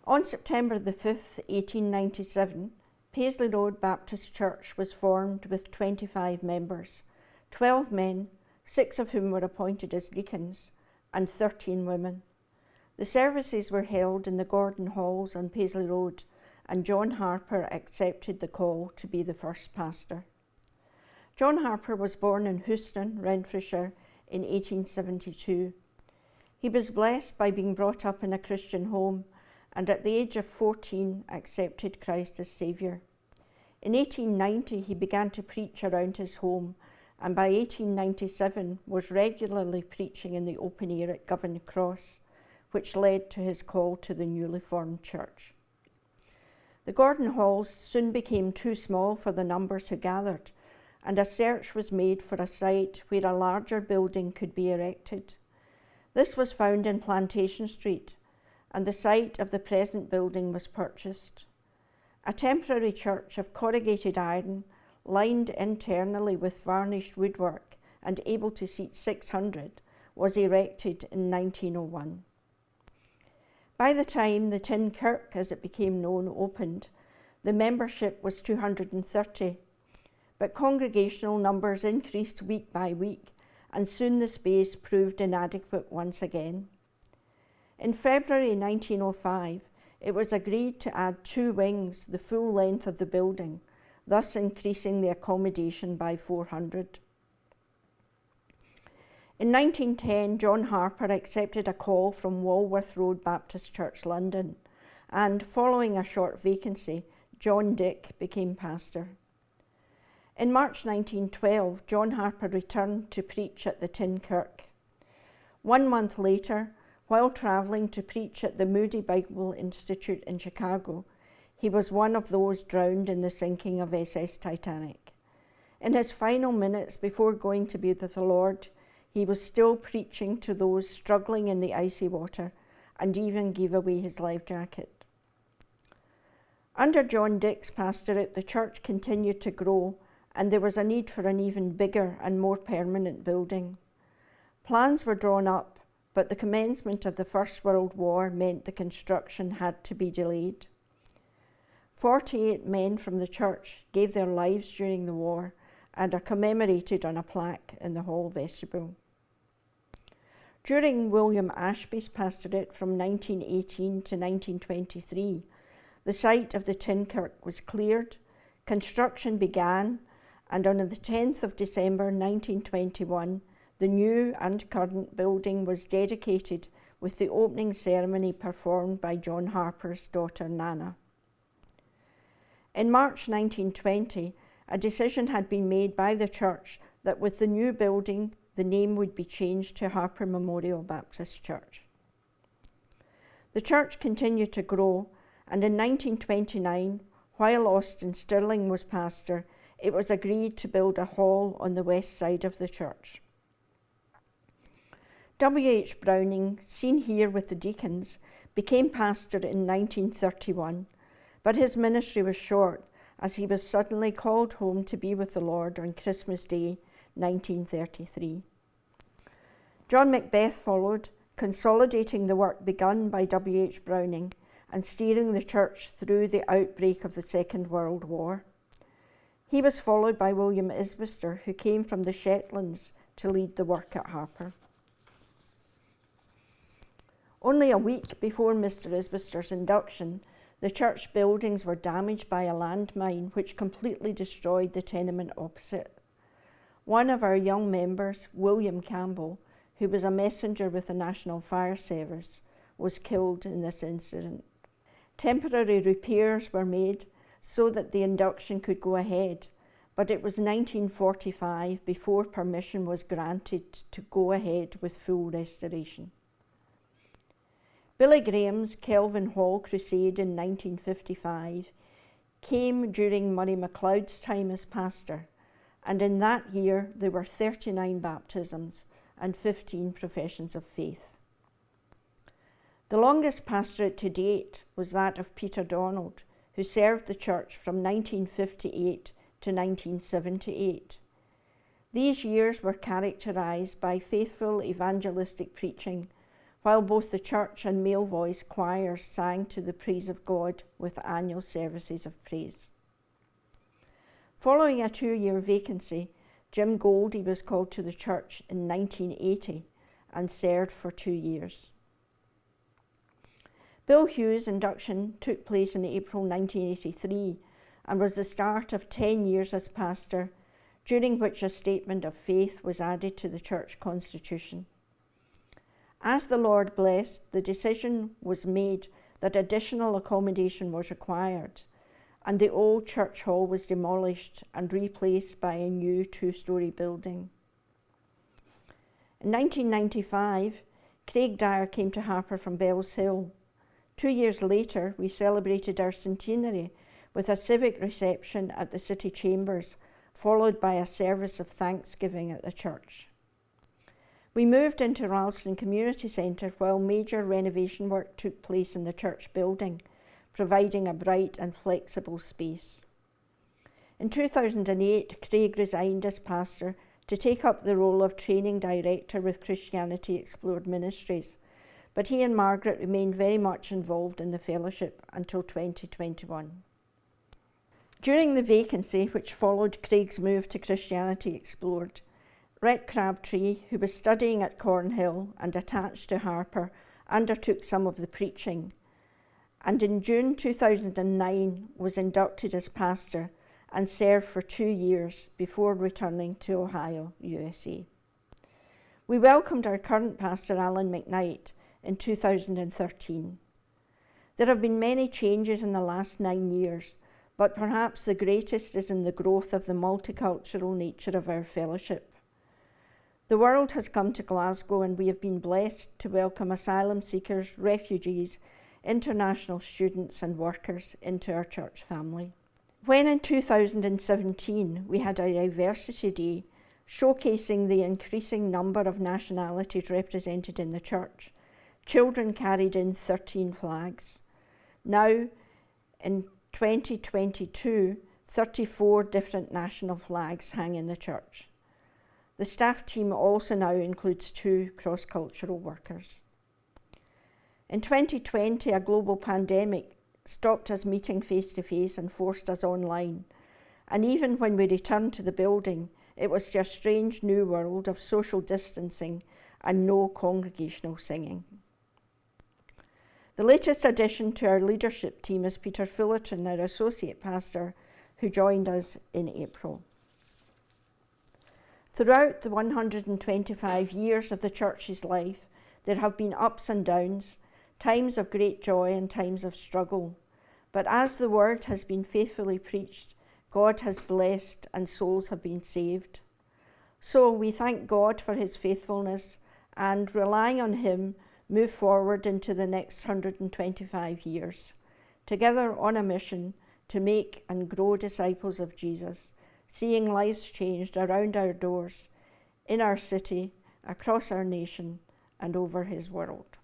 On September the 5th, 1897, Paisley Road Baptist Church was formed with 25 members, 12 men, 6 of whom were appointed as deacons, and 13 women. The services were held in the Gordon Halls on Paisley Road, and John Harper accepted the call to be the first pastor. John Harper was born in Houston, Renfrewshire, in 1872. He was blessed by being brought up in a Christian home, and at the age of 14 accepted Christ as Saviour. In 1890 he began to preach around his home, and by 1897 was regularly preaching in the open air at Govan Cross, which led to his call to the newly formed church. The Gordon Halls soon became too small for the numbers who gathered, and a search was made for a site where a larger building could be erected. This was found in Plantation Street, and the site of the present building was purchased. A temporary church of corrugated iron, lined internally with varnished woodwork and able to seat 600, was erected in 1901. By the time the Tin Kirk, as it became known, opened, the membership was 230, but congregational numbers increased week by week, and soon the space proved inadequate once again. In February 1905, it was agreed to add 2 wings the full length of the building, thus increasing the accommodation by 400. In 1910, John Harper accepted a call from Walworth Road Baptist Church, London, and following a short vacancy, John Dick became pastor. In March 1912, John Harper returned to preach at the Tin Kirk. 1 month later, while travelling to preach at the Moody Bible Institute in Chicago, he was one of those drowned in the sinking of SS Titanic. In his final minutes before going to be with the Lord, he was still preaching to those struggling in the icy water, and even gave away his life jacket. Under John Dick's pastorate, the church continued to grow, and there was a need for an even bigger and more permanent building. Plans were drawn up, but the commencement of the First World War meant the construction had to be delayed. 48 men from the church gave their lives during the war and are commemorated on a plaque in the hall vestibule. During William Ashby's pastorate from 1918 to 1923, the site of the Tin Kirk was cleared, construction began, and on the 10th of December 1921, the new and current building was dedicated with the opening ceremony performed by John Harper's daughter Nana. In March 1920, a decision had been made by the church that with the new building, the name would be changed to Harper Memorial Baptist Church. The church continued to grow, and in 1929, while Austin Stirling was pastor, it was agreed to build a hall on the west side of the church. W.H. Browning, seen here with the deacons, became pastor in 1931, but his ministry was short as he was suddenly called home to be with the Lord on Christmas Day, 1933. John Macbeth followed, consolidating the work begun by W.H. Browning and steering the church through the outbreak of the Second World War. He was followed by William Isbister, who came from the Shetlands to lead the work at Harper. Only a week before Mr. Isbister's induction, the church buildings were damaged by a landmine which completely destroyed the tenement opposite. One of our young members, William Campbell, who was a messenger with the National Fire Service, was killed in this incident. Temporary repairs were made so that the induction could go ahead, but it was 1945 before permission was granted to go ahead with full restoration. Billy Graham's Kelvin Hall crusade in 1955 came during Murray MacLeod's time as pastor, and in that year there were 39 baptisms and 15 professions of faith. The longest pastorate to date was that of Peter Donald, who served the church from 1958 to 1978. These years were characterised by faithful evangelistic preaching, while both the church and male voice choirs sang to the praise of God with annual services of praise. Following a 2-year vacancy, Jim Goldie was called to the church in 1980 and served for 2 years. Bill Hughes' induction took place in April 1983 and was the start of 10 years as pastor, during which a statement of faith was added to the church constitution. As the Lord blessed, the decision was made that additional accommodation was required, and the old church hall was demolished and replaced by a new 2-storey building. In 1995, Craig Dyer came to Harper from Bells Hill. 2 years later, we celebrated our centenary with a civic reception at the city chambers, followed by a service of thanksgiving at the church. We moved into Ralston Community Centre while major renovation work took place in the church building, providing a bright and flexible space. In 2008, Craig resigned as pastor to take up the role of training director with Christianity Explored Ministries, but he and Margaret remained very much involved in the fellowship until 2021. During the vacancy which followed Craig's move to Christianity Explored, Rhett Crabtree, who was studying at Cornhill and attached to Harper, undertook some of the preaching, and in June 2009 was inducted as pastor and served for 2 years before returning to Ohio, USA. We welcomed our current pastor, Alan McKnight, in 2013. There have been many changes in the last 9 years, but perhaps the greatest is in the growth of the multicultural nature of our fellowship. The world has come to Glasgow, and we have been blessed to welcome asylum seekers, refugees, international students and workers into our church family. When in 2017 we had a diversity day showcasing the increasing number of nationalities represented in the church, children carried in 13 flags. Now, in 2022, 34 different national flags hang in the church. The staff team also now includes 2 cross-cultural workers. In 2020, a global pandemic stopped us meeting face-to-face and forced us online. And even when we returned to the building, it was to a strange new world of social distancing and no congregational singing. The latest addition to our leadership team is Peter Fullerton, our associate pastor, who joined us in April. Throughout the 125 years of the church's life, there have been ups and downs, times of great joy and times of struggle. But as the word has been faithfully preached, God has blessed and souls have been saved. So we thank God for his faithfulness and, relying on him, move forward into the next 125 years, together on a mission to make and grow disciples of Jesus, seeing lives changed around our doors, in our city, across our nation, and over his world.